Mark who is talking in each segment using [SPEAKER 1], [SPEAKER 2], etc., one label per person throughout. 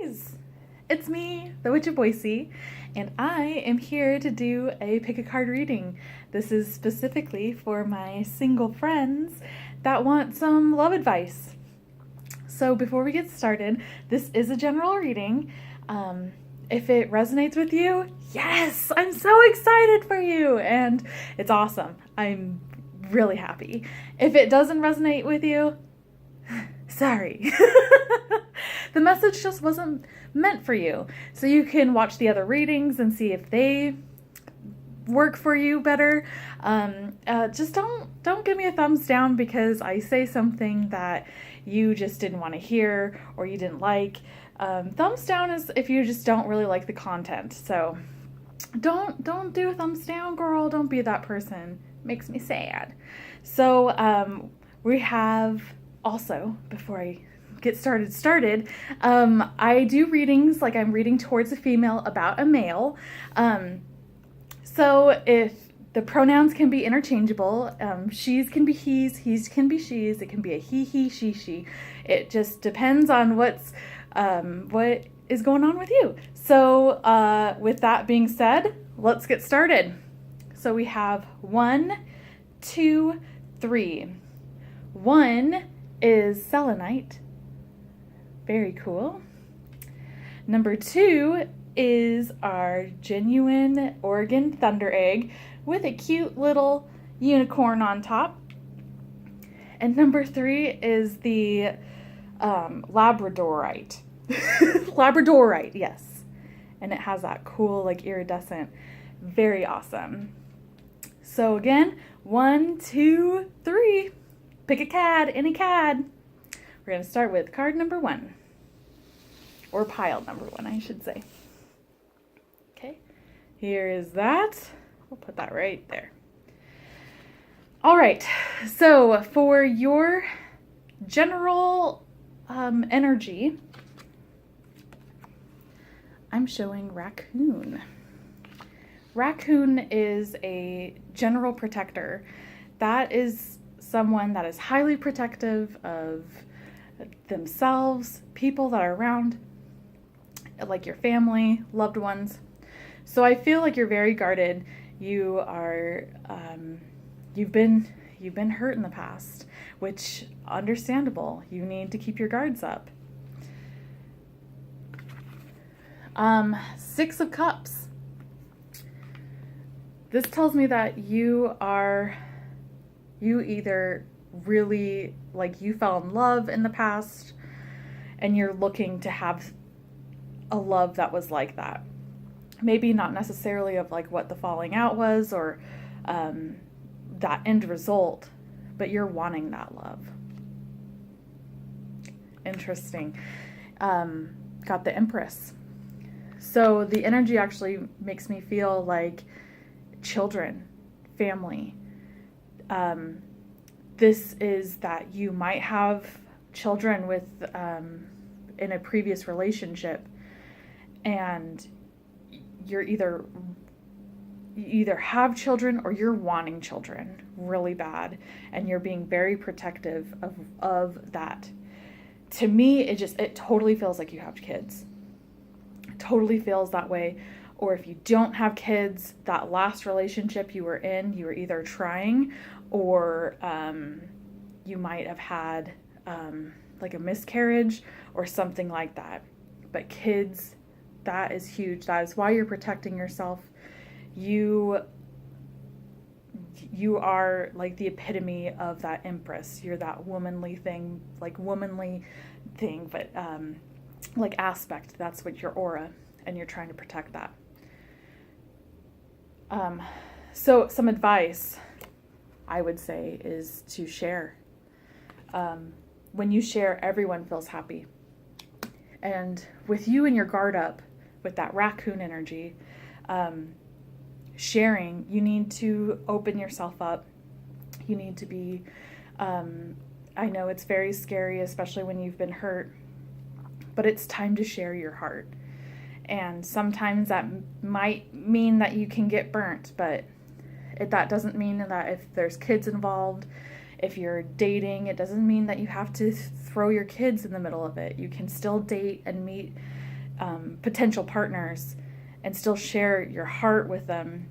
[SPEAKER 1] guys! It's me, the Witch of Boise, and I am here to do a pick a card reading. This is specifically for my single friends that want some love advice. So before we get started, this is a general reading. If it resonates with you, yes, I'm so excited for you, and it's awesome. I'm really happy. If it doesn't resonate with you, sorry. The message just wasn't meant for you. So you can watch the other readings and see if they work for you better. Just don't give me a thumbs down because I say something that you just didn't want to hear or you didn't like. Thumbs down is if you just don't really like the content. So don't do a thumbs down, girl. Don't be that person. Makes me sad. So we have also, before I get started, I do readings like I'm reading towards a female about a male. So if the pronouns can be interchangeable, she's can be he's can be she's, it can be a he, she. It just depends on what is going on with you. So with that being said, let's get started. So we have 1, 2, 3. 1 is selenite. Very cool. Number 2 is our genuine Oregon thunder egg with a cute little unicorn on top. And number 3 is the labradorite. Labradorite, yes. And it has that cool, like, iridescent, very awesome. So again, 1, 2, 3. Pick a card, any card. We're going to start with card number 1. Or pile number 1, I should say. Okay, here is that. We'll put that right there. All right, so for your general energy, I'm showing raccoon. Raccoon is a general protector. That is someone that is highly protective of themselves, people that are around, like your family, loved ones. So I feel like you're very guarded. You are, you've been hurt in the past, which understandable. You need to keep your guards up. 6 of Cups. This tells me that you either really, like, you fell in love in the past and you're looking to have a love that was like that. Maybe not necessarily of like what the falling out was or that end result, but you're wanting that love. Interesting. Got the Empress. So the energy actually makes me feel like children, family. This is that you might have children with in a previous relationship, and you either have children or you're wanting children really bad, and you're being very protective of that. To me, it totally feels like you have kids. It totally feels that way. Or if you don't have kids, that last relationship you were in, you were either trying or you might have had like a miscarriage or something like that. But kids, that is huge. That is why you're protecting yourself. You are like the epitome of that Empress. You're that womanly thing, but like aspect. That's what your aura, and you're trying to protect that. So some advice I would say is to share. When you share, everyone feels happy. And with you and your guard up, with that raccoon energy, sharing, you need to open yourself up. You need to be, I know it's very scary, especially when you've been hurt, but it's time to share your heart. And sometimes that might mean that you can get burnt, but that doesn't mean that if there's kids involved, if you're dating, it doesn't mean that you have to throw your kids in the middle of it. You can still date and meet potential partners and still share your heart with them,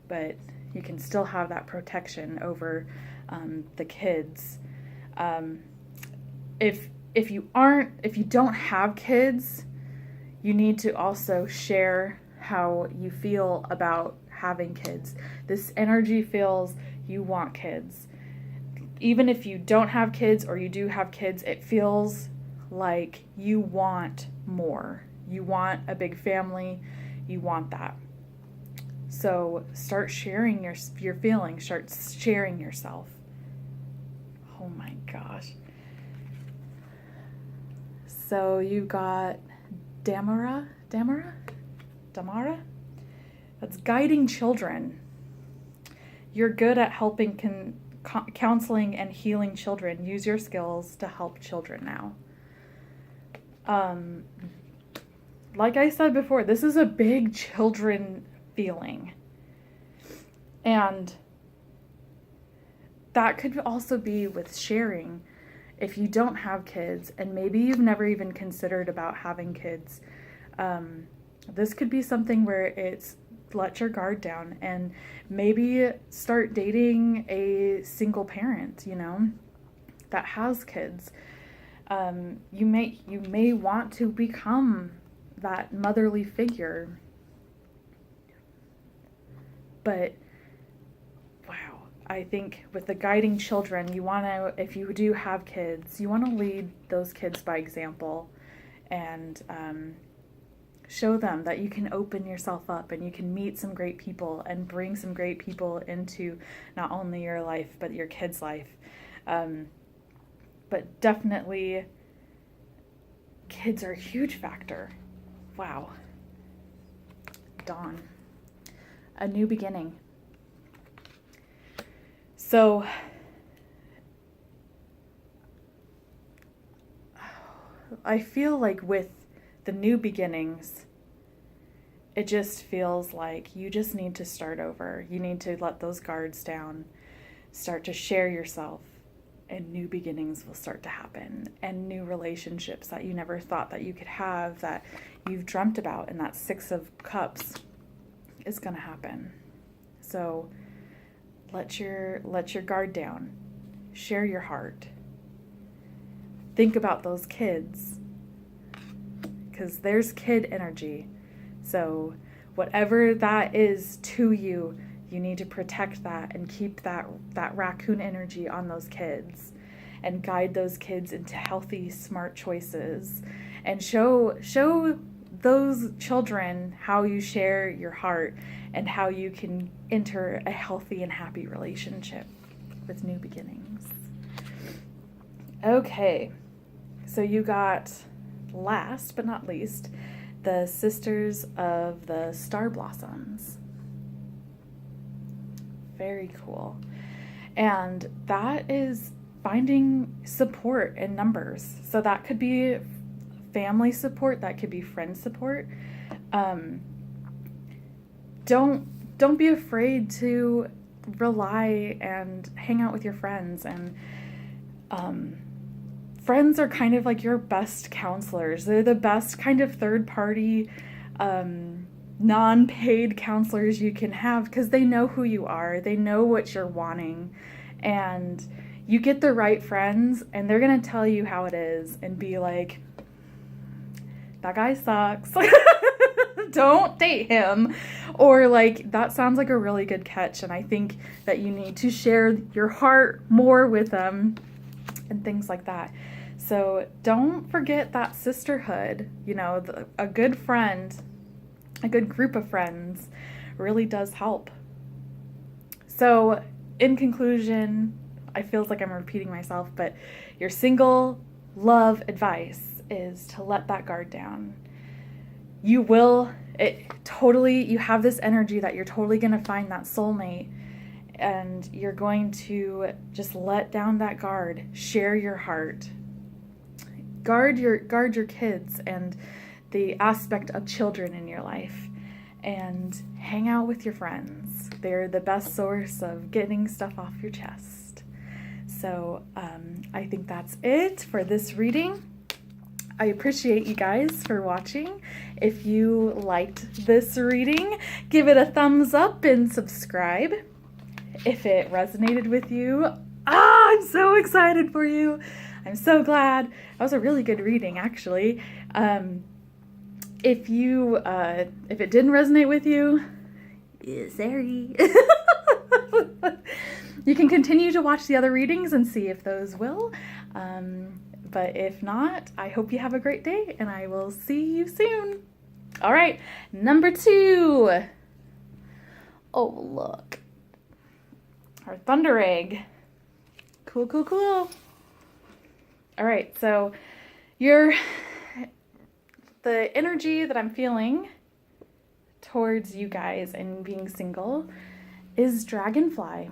[SPEAKER 1] but you can still have that protection over the kids. If you don't have kids, you need to also share how you feel about having kids. This energy feels you want kids. Even if you don't have kids or you do have kids, it feels like you want more. You want a big family. You want that. So start sharing your feelings. Start sharing yourself. Oh my gosh. So you got Damara? That's guiding children. You're good at helping counseling and healing children. Use your skills to help children now. Like I said before, this is a big children feeling. And that could also be with sharing. If you don't have kids, and maybe you've never even considered about having kids, this could be something where it's let your guard down and maybe start dating a single parent, that has kids. You may want to become that motherly figure. But wow, I think with the guiding children, if you do have kids, you want to lead those kids by example and show them that you can open yourself up and you can meet some great people and bring some great people into not only your life, but your kids' life. But definitely, kids are a huge factor. Wow. Dawn. A new beginning. So, I feel like with the new beginnings, it just feels like you just need to start over. You need to let those guards down, start to share yourself, and new beginnings will start to happen, and new relationships that you never thought that you could have, that you've dreamt about, and that 6 of Cups is going to happen. So let your guard down. Share your heart. Think about those kids, because there's kid energy. So whatever that is to you, you need to protect that and keep that raccoon energy on those kids and guide those kids into healthy, smart choices, and show those children how you share your heart and how you can enter a healthy and happy relationship with new beginnings. Okay, so you got, last but not least, the Sisters of the Star Blossoms. Very cool. And that is finding support in numbers. So that could be family support, that could be friend support. Don't be afraid to rely and hang out with your friends. And friends are kind of like your best counselors. They're the best kind of third party non-paid counselors you can have, because they know who you are, they know what you're wanting, and you get the right friends and they're gonna tell you how it is and be like, that guy sucks, don't date him, or like, that sounds like a really good catch and I think that you need to share your heart more with them, and things like that. So don't forget that sisterhood. A good friend, a good group of friends really does help. So in conclusion, I feel like I'm repeating myself, but your single love advice is to let that guard down. You have this energy that you're totally going to find that soulmate, and you're going to just let down that guard, share your heart, guard your kids and the aspect of children in your life, and hang out with your friends. They're the best source of getting stuff off your chest. So I think that's it for this reading. I appreciate you guys for watching. If you liked this reading, give it a thumbs up and subscribe. If it resonated with you, I'm so excited for you. I'm so glad. That was a really good reading, actually. If it didn't resonate with you, sorry. You can continue to watch the other readings and see if those will. But if not, I hope you have a great day and I will see you soon. All right, number 2. Oh, look. Our thunder egg. Cool, cool, cool. All right, so the energy that I'm feeling towards you guys and being single is dragonfly.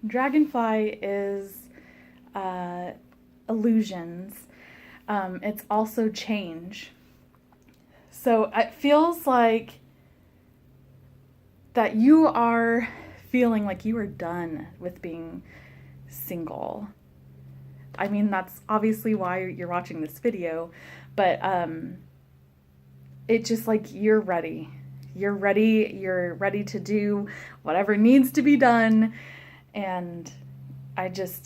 [SPEAKER 1] Dragonfly is illusions. It's also change. So it feels like that you are feeling like you are done with being single. I mean, that's obviously why you're watching this video, but it's just like you're ready. You're ready to do whatever needs to be done. And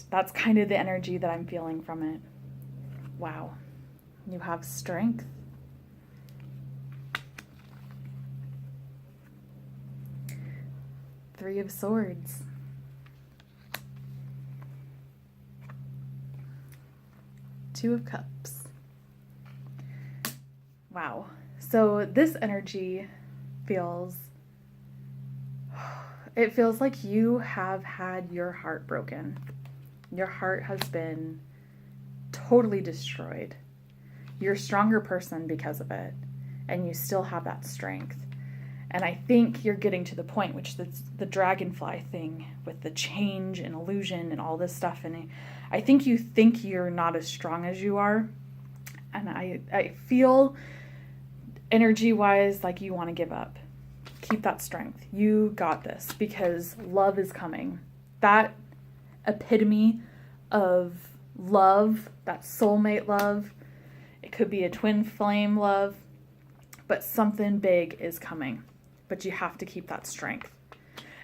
[SPEAKER 1] that's kind of the energy that I'm feeling from it. Wow. You have strength. Three of Swords. Two of Cups. Wow. So this energy feels like you have had your heart broken. Your heart has been totally destroyed. You're a stronger person because of it, and you still have that strength. And I think you're getting to the point, which is the dragonfly thing with the change and illusion and all this stuff. And I think you think you're not as strong as you are. And I feel energy-wise like you want to give up. Keep that strength. You got this, because love is coming. That epitome of love, that soulmate love, it could be a twin flame love, but something big is coming. But you have to keep that strength.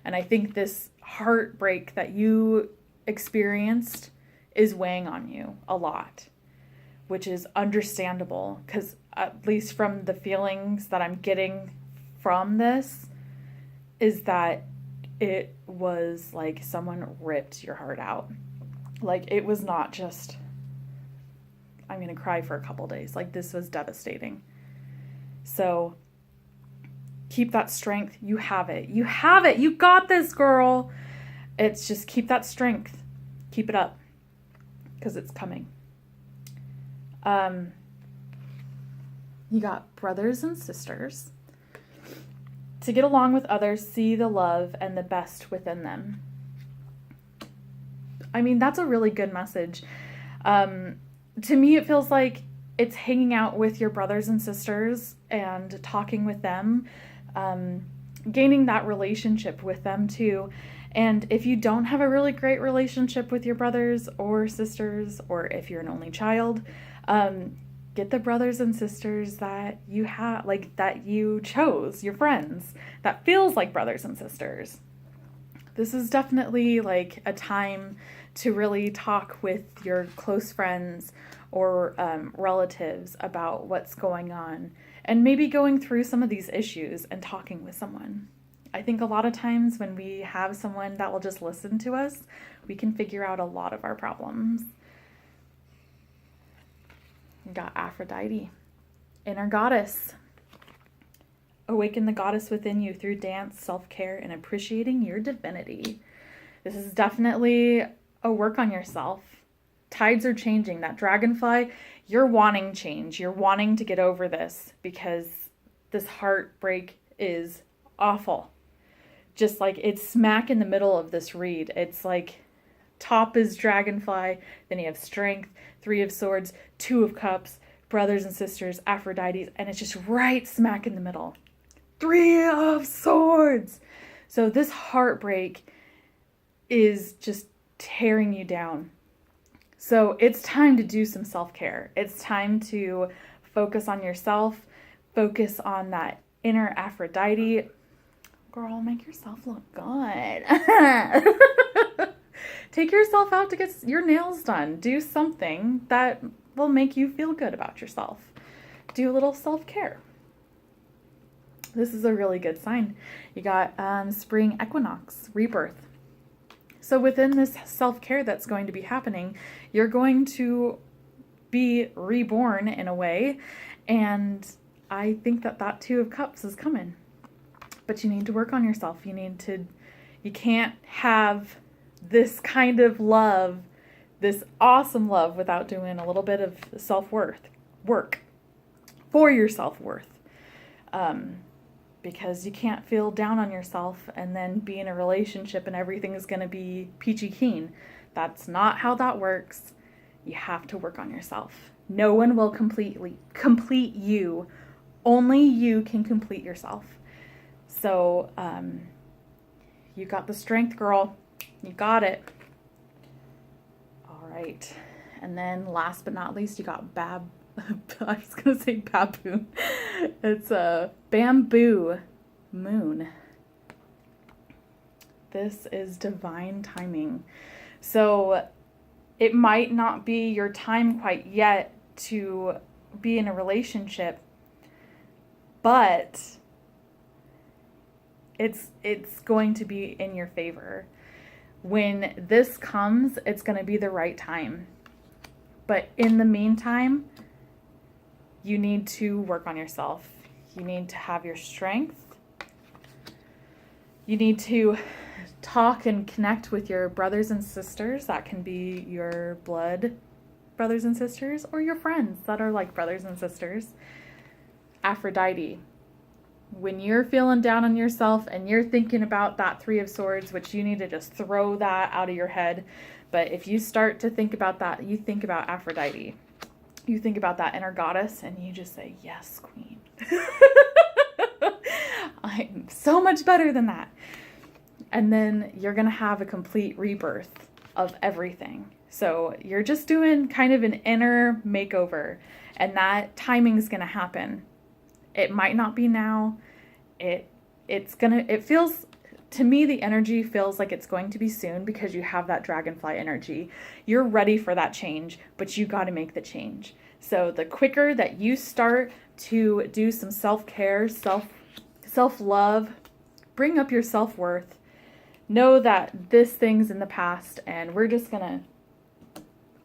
[SPEAKER 1] And I think this heartbreak that you experienced is weighing on you a lot, which is understandable, because at least from the feelings that I'm getting from this is that it was like someone ripped your heart out. Like, it was not just, I'm going to cry for a couple days. Like, this was devastating. So keep that strength. You have it. You have it. You got this, girl. It's just keep that strength. Keep it up, because it's coming. You got brothers and sisters. To get along with others, see the love and the best within them. I mean, that's a really good message. To me, it feels like it's hanging out with your brothers and sisters and talking with them, gaining that relationship with them too. And if you don't have a really great relationship with your brothers or sisters, or if you're an only child, get the brothers and sisters that you have, like that you chose, your friends, that feels like brothers and sisters. This is definitely like a time to really talk with your close friends or relatives about what's going on, and maybe going through some of these issues and talking with someone. I think a lot of times when we have someone that will just listen to us, we can figure out a lot of our problems. We got Aphrodite, inner goddess. Awaken the goddess within you through dance, self-care, and appreciating your divinity. This is definitely a work on yourself. Tides are changing. That dragonfly, you're wanting change. You're wanting to get over this, because this heartbreak is awful. Just like, it's smack in the middle of this read. It's like, top is dragonfly, then you have strength, 3 of Swords, 2 of Cups, brothers and sisters, Aphrodite, and it's just right smack in the middle. 3 of Swords. So this heartbreak is just tearing you down. So it's time to do some self-care. It's time to focus on yourself, focus on that inner Aphrodite. Girl, make yourself look good. Take yourself out to get your nails done. Do something that will make you feel good about yourself. Do a little self-care. This is a really good sign. You got spring equinox, rebirth. So within this self-care that's going to be happening, you're going to be reborn in a way. And I think that Two of Cups is coming. But you need to work on yourself. You can't have this kind of love, this awesome love, without doing a little bit of work for your self-worth. Because you can't feel down on yourself and then be in a relationship and everything is going to be peachy keen. That's not how that works. You have to work on yourself. No one will complete you. Only you can complete yourself. So, you got the strength, girl. You got it. All right. And then last but not least, you got I was going to say baboon. It's a bamboo moon. This is divine timing. So it might not be your time quite yet to be in a relationship, but it's going to be in your favor. When this comes, it's going to be the right time. But in the meantime, you need to work on yourself. You need to have your strength. You need to talk and connect with your brothers and sisters. That can be your blood brothers and sisters or your friends that are like brothers and sisters. Aphrodite. When you're feeling down on yourself and you're thinking about that Three of Swords, which you need to just throw that out of your head. But if you start to think about that, you think about Aphrodite. You think about that inner goddess and you just say, yes, queen. I'm so much better than that. And then you're going to have a complete rebirth of everything. So you're just doing kind of an inner makeover, and that timing is going to happen. It might not be now. It feels, to me, the energy feels like it's going to be soon because you have that dragonfly energy. You're ready for that change, but you got to make the change. So the quicker that you start to do some self-care, self-love, bring up your self-worth, know that this thing's in the past and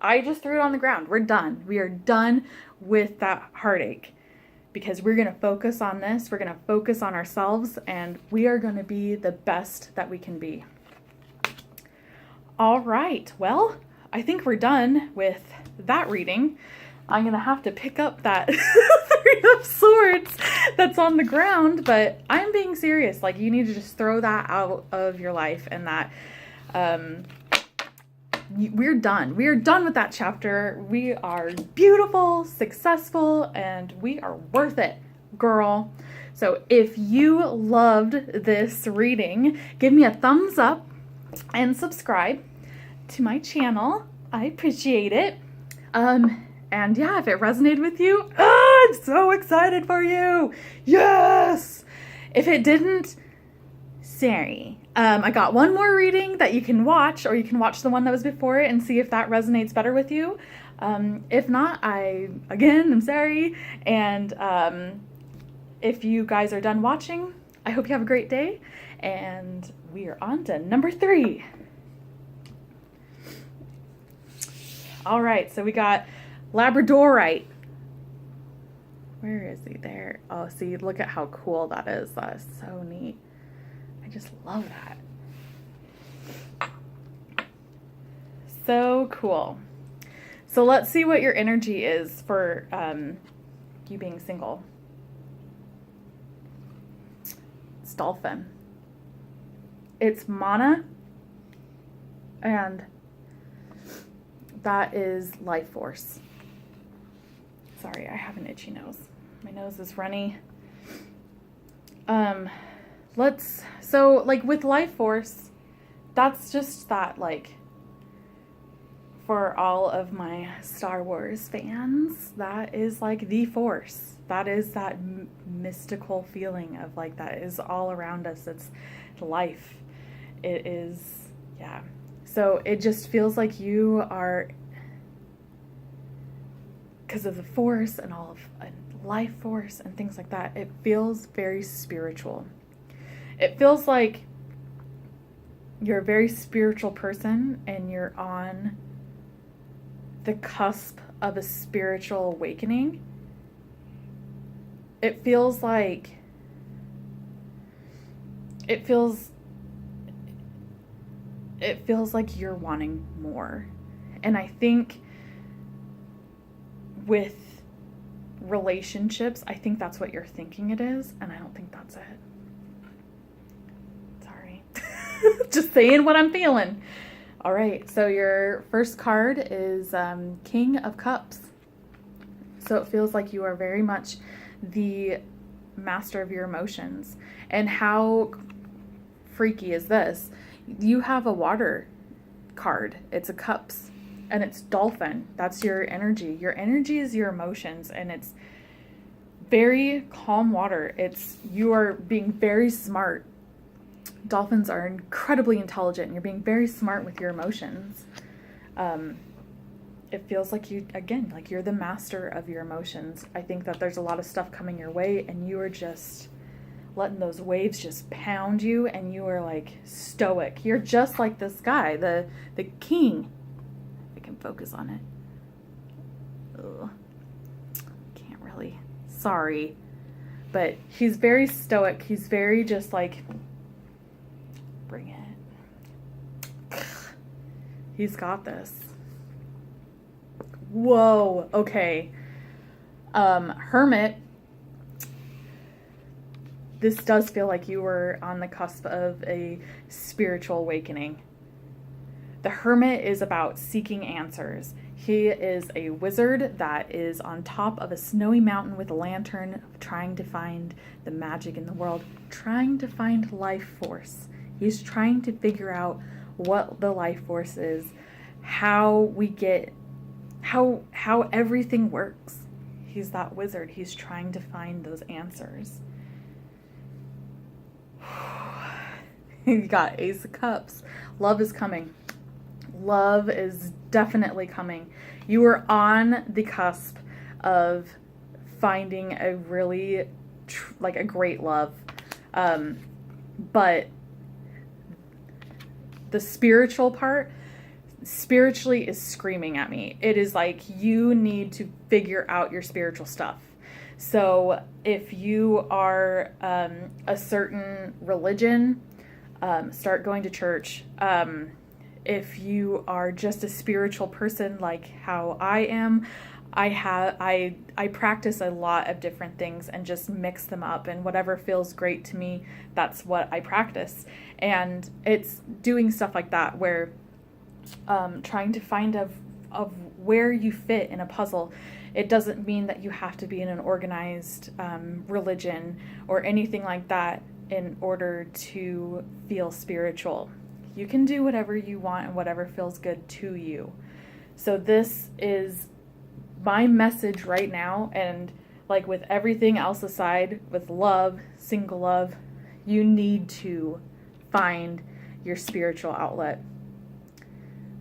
[SPEAKER 1] I just threw it on the ground. We're done. We are done with that heartache because we're going to focus on this. We're going to focus on ourselves and we are going to be the best that we can be. All right. Well, I think we're done with that reading. I'm going to have to pick up that Three of Swords that's on the ground, but I'm being serious. Like, you need to just throw that out of your life and that, we're done. We are done with that chapter. We are beautiful, successful, and we are worth it, girl. So if you loved this reading, give me a thumbs up and subscribe to my channel. I appreciate it. And yeah, if it resonated with you, I'm so excited for you. Yes! If it didn't, sorry. I got one more reading that you can watch, or you can watch the one that was before it and see if that resonates better with you. If not, I'm sorry. And if you guys are done watching, I hope you have a great day. And we are on to number 3. All right, so we got Labradorite. Where is he there? Oh, see, look at how cool that is. That is so neat. I just love that. So cool. So let's see what your energy is for you being single. It's Dolphin. It's Mana. And that is life force. Sorry, I have an itchy nose. My nose is runny. So like with life force, that's just that like for all of my Star Wars fans, that is like the Force. That is that mystical feeling of like that is all around us. It's life. It is, yeah. So it just feels like you are, because of the Force and all of life force and things like that, it feels very spiritual. It feels like you're a very spiritual person and you're on the cusp of a spiritual awakening. It feels like you're wanting more. And I think with relationships, I think that's what you're thinking it is, and I don't think that's it. Sorry. Just saying what I'm feeling. All right, so your first card is King of Cups. So it feels like you are very much the master of your emotions. And how freaky is this? You have a water card. It's a cups, and it's dolphin. That's your energy. Your energy is your emotions, and it's very calm water. You are being very smart. Dolphins are incredibly intelligent, and you're being very smart with your emotions. It feels like like you're the master of your emotions. I think that there's a lot of stuff coming your way, and you are just letting those waves just pound you, and you are like stoic. You're just like this guy, the king. I can focus on it. Ugh. Can't really. Sorry. But he's very stoic. He's very just like, bring it. He's got this. Whoa. Okay. Hermit. This does feel like you were on the cusp of a spiritual awakening. The Hermit is about seeking answers. He is a wizard that is on top of a snowy mountain with a lantern, trying to find the magic in the world, trying to find life force. He's trying to figure out what the life force is, how everything works. He's that wizard. He's trying to find those answers. You got Ace of Cups. Love is coming. Love is definitely coming. You are on the cusp of finding a really a great love. But the spiritual part, spiritually, is screaming at me. It is like you need to figure out your spiritual stuff. So if you are a certain religion, start going to church. If you are just a spiritual person like how I am, I practice a lot of different things and just mix them up, and whatever feels great to me, that's what I practice. And it's doing stuff like that where trying to find of where you fit in a puzzle. It doesn't mean that you have to be in an organized religion or anything like that in order to feel spiritual. You can do whatever you want and whatever feels good to you. So this is my message right now, and like with everything else aside, with love, single love, you need to find your spiritual outlet.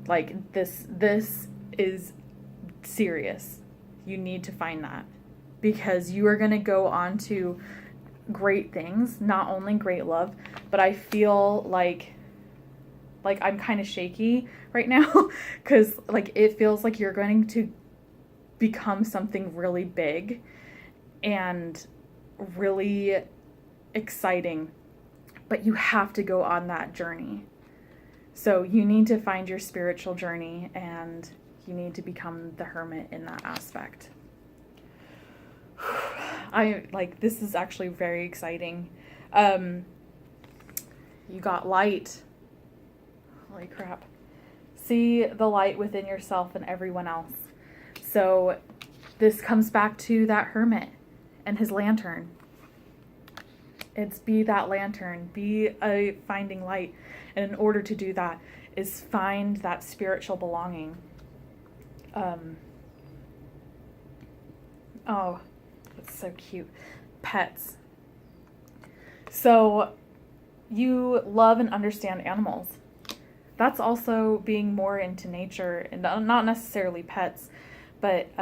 [SPEAKER 1] Like this is serious. You need to find that, because you are going to go on to great things, not only great love, but I feel like I'm kind of shaky right now because like it feels like you're going to become something really big and really exciting, but you have to go on that journey. So you need to find your spiritual journey, and you need to become the hermit in that aspect. This is actually very exciting. You got light. Holy crap. See the light within yourself and everyone else. So this comes back to that hermit and his lantern. It's be that lantern, be a finding light. And in order to do that is find that spiritual belonging. Um, oh, that's so cute. Pets. So you love and understand animals. That's also being more into nature, and not necessarily pets, but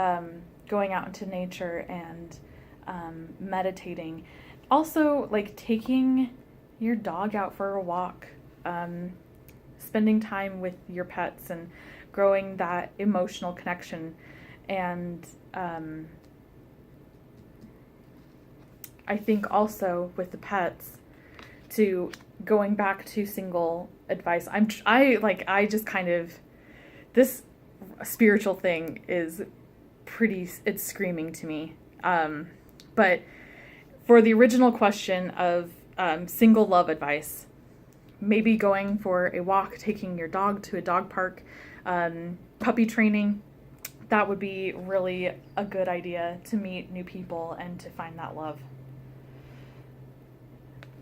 [SPEAKER 1] going out into nature and meditating. Also, like taking your dog out for a walk, spending time with your pets and growing that emotional connection. And I think also with the pets, to going back to single advice, I just kind of, this spiritual thing is it's screaming to me. But for the original question of single love advice, maybe going for a walk, taking your dog to a dog park, puppy training, that would be really a good idea to meet new people and to find that love.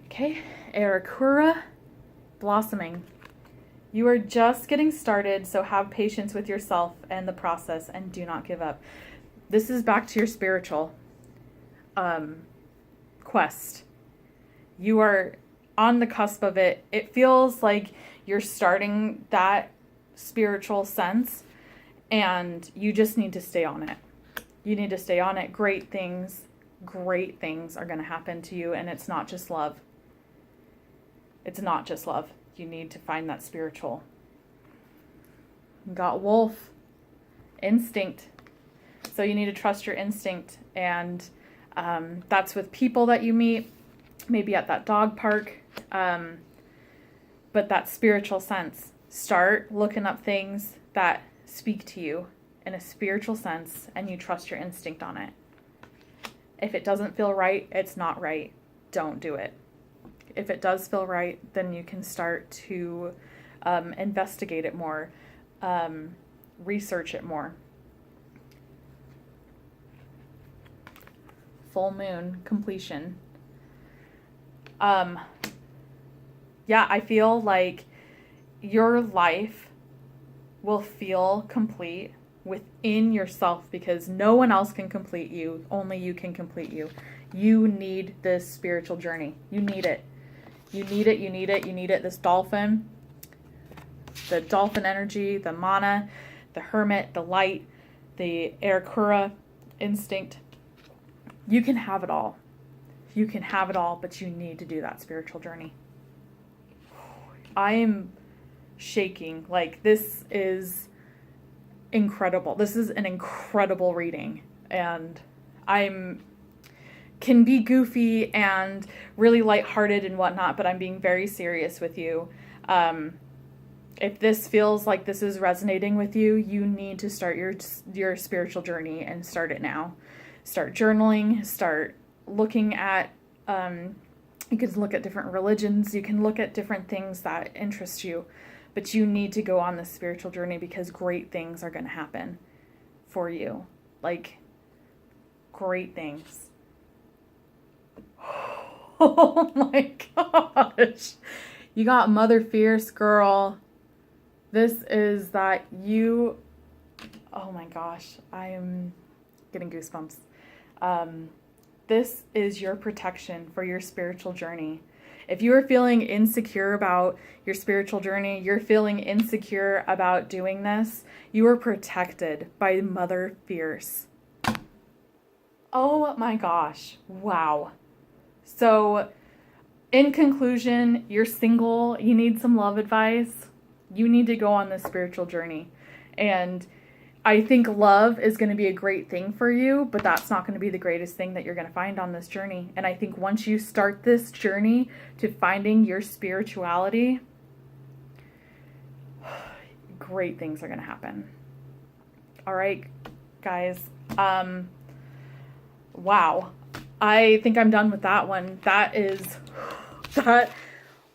[SPEAKER 1] Okay, Arakura, blossoming. You are just getting started, so have patience with yourself and the process and do not give up. This is back to your spiritual quest. You are on the cusp of it. It feels like you're starting that spiritual sense, and you just need to stay on it. You need to stay on it. Great things are going to happen to you, and it's not just love. It's not just love. You need to find that spiritual. You got wolf, instinct. So you need to trust your instinct, and that's with people that you meet, maybe at that dog park, but that spiritual sense. Start looking up things that speak to you in a spiritual sense, and you trust your instinct on it. If it doesn't feel right, it's not right. Don't do it. If it does feel right, then you can start to investigate it more, research it more. Full moon, completion. Yeah, I feel like your life will feel complete within yourself, because no one else can complete you. Only you can complete you. You need this spiritual journey. You need it. You need it, you need it, you need it. This dolphin, the dolphin energy, the mana, the hermit, the light, the Arakura instinct. You can have it all. You can have it all, but you need to do that spiritual journey. I am shaking. Like, this is incredible. This is an incredible reading, and can be goofy and really lighthearted and whatnot, but I'm being very serious with you. If this feels like this is resonating with you, you need to start your spiritual journey, and start it now. Start journaling, start looking at, you can look at different religions, you can look at different things that interest you, but you need to go on this spiritual journey, because great things are going to happen for you. Like, great things. Oh my gosh. You got Mother Fierce, girl. This is that you... Oh my gosh. I am getting goosebumps. This is your protection for your spiritual journey. If you are feeling insecure about your spiritual journey, you're feeling insecure about doing this, you are protected by Mother Fierce. Oh my gosh. Wow. So, in conclusion, you're single, you need some love advice, you need to go on this spiritual journey. And I think love is going to be a great thing for you, but that's not going to be the greatest thing that you're going to find on this journey. And I think once you start this journey to finding your spirituality, great things are going to happen. All right, guys. Wow. I think I'm done with that one. That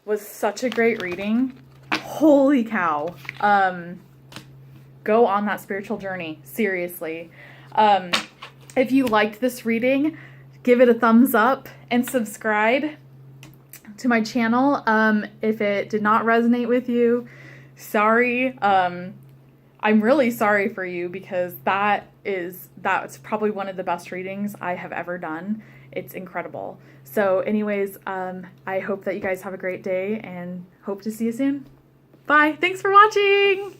[SPEAKER 1] was such a great reading. Holy cow. Go on that spiritual journey. Seriously. If you liked this reading, give it a thumbs up and subscribe to my channel. If it did not resonate with you, sorry. I'm really sorry for you because that's probably one of the best readings I have ever done. It's incredible. So anyways, I hope that you guys have a great day and hope to see you soon. Bye. Thanks for watching.